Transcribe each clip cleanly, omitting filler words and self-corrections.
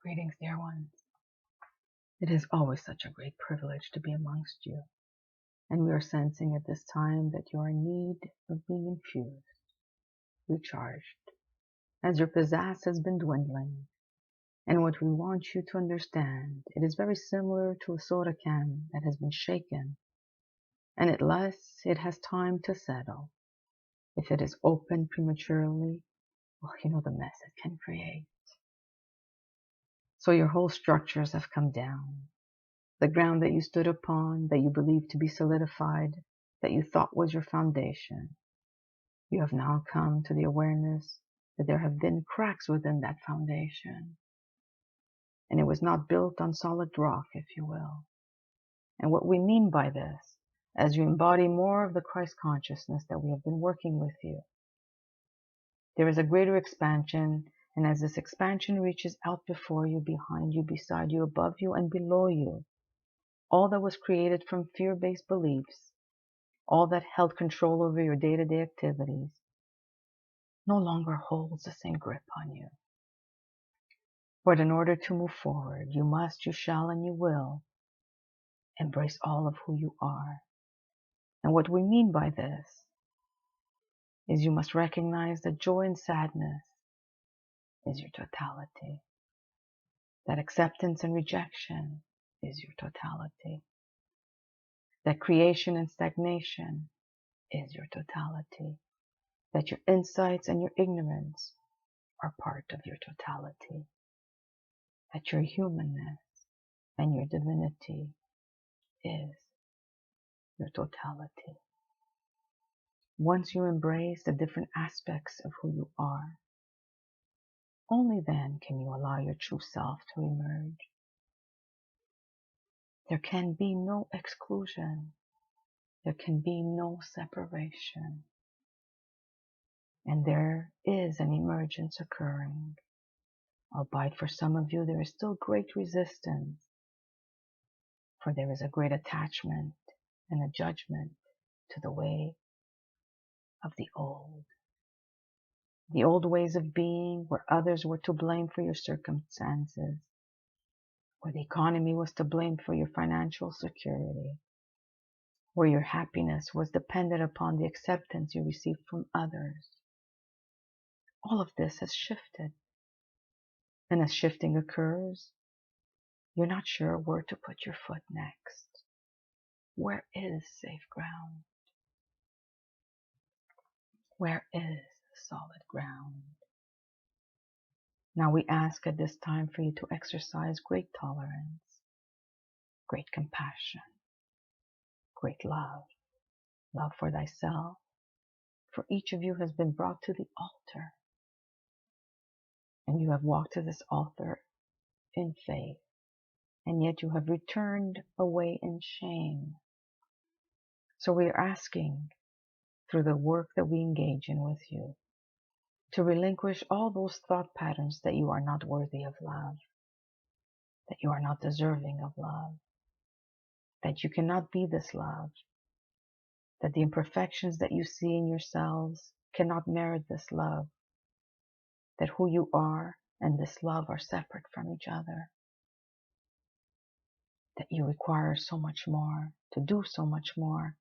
Greetings, dear ones. It is always such a great privilege to be amongst you, and we are sensing at this time that you are in need of being infused, recharged, as your pizzazz has been dwindling. And what we want you to understand, it is very similar to a soda can that has been shaken, and unless it has time to settle, if it is opened prematurely, well, you know the mess it can create. So your whole structures have come down. The ground that you stood upon, that you believed to be solidified, that you thought was your foundation, you have now come to the awareness that there have been cracks within that foundation. And it was not built on solid rock, if you will. And what we mean by this, as you embody more of the Christ consciousness that we have been working with you, there is a greater expansion, and as this expansion reaches out before you, behind you, beside you, above you, and below you, all that was created from fear-based beliefs, all that held control over your day-to-day activities, no longer holds the same grip on you. But in order to move forward, you must, you shall, and you will embrace all of who you are. And what we mean by this is you must recognize that joy and sadness is your totality, that acceptance and rejection is your totality, that creation and stagnation is your totality, that your insights and your ignorance are part of your totality, that your humanness and your divinity is your totality. Once you embrace the different aspects of who you are, only then can you allow your true self to emerge. There can be no exclusion. There can be no separation. And there is an emergence occurring. Albeit for some of you there is still great resistance, for there is a great attachment and a judgment to the way of the old ways of being, where others were to blame for your circumstances, where the economy was to blame for your financial security, where your happiness was dependent upon the acceptance you received from others. All of this has shifted. And as shifting occurs, you're not sure where to put your foot next. Where is safe ground? Where is solid ground? Now we ask at this time for you to exercise great tolerance, great compassion, great love, love for thyself, for each of you has been brought to the altar, and you have walked to this altar in faith, and yet you have returned away in shame. So we are asking, through the work that we engage in with you, to relinquish all those thought patterns that you are not worthy of love, that you are not deserving of love, that you cannot be this love, that the imperfections that you see in yourselves cannot merit this love, that who you are and this love are separate from each other, that you require so much more, to do so much more,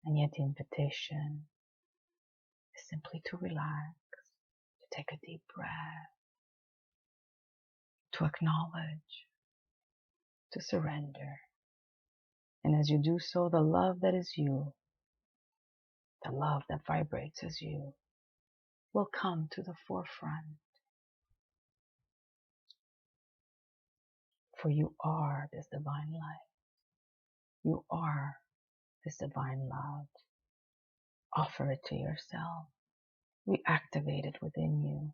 and yet the invitation is simply to relax, to take a deep breath, to acknowledge, to surrender. And as you do so, the love that is you, the love that vibrates as you, will come to the forefront. For you are this divine light. You are this divine love. Offer it to yourself. Reactivate it within you.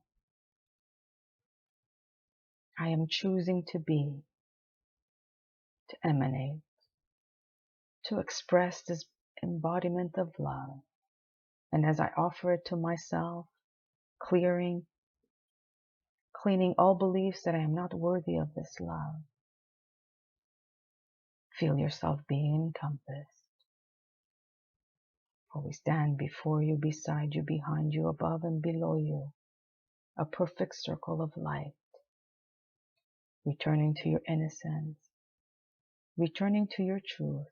I am choosing to be, to emanate, to express this embodiment of love. And as I offer it to myself, cleaning all beliefs that I am not worthy of this love, feel yourself being encompassed. For we stand before you, beside you, behind you, above and below you, a perfect circle of light, returning to your innocence, returning to your truth,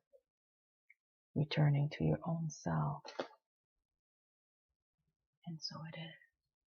returning to your own self. And so it is.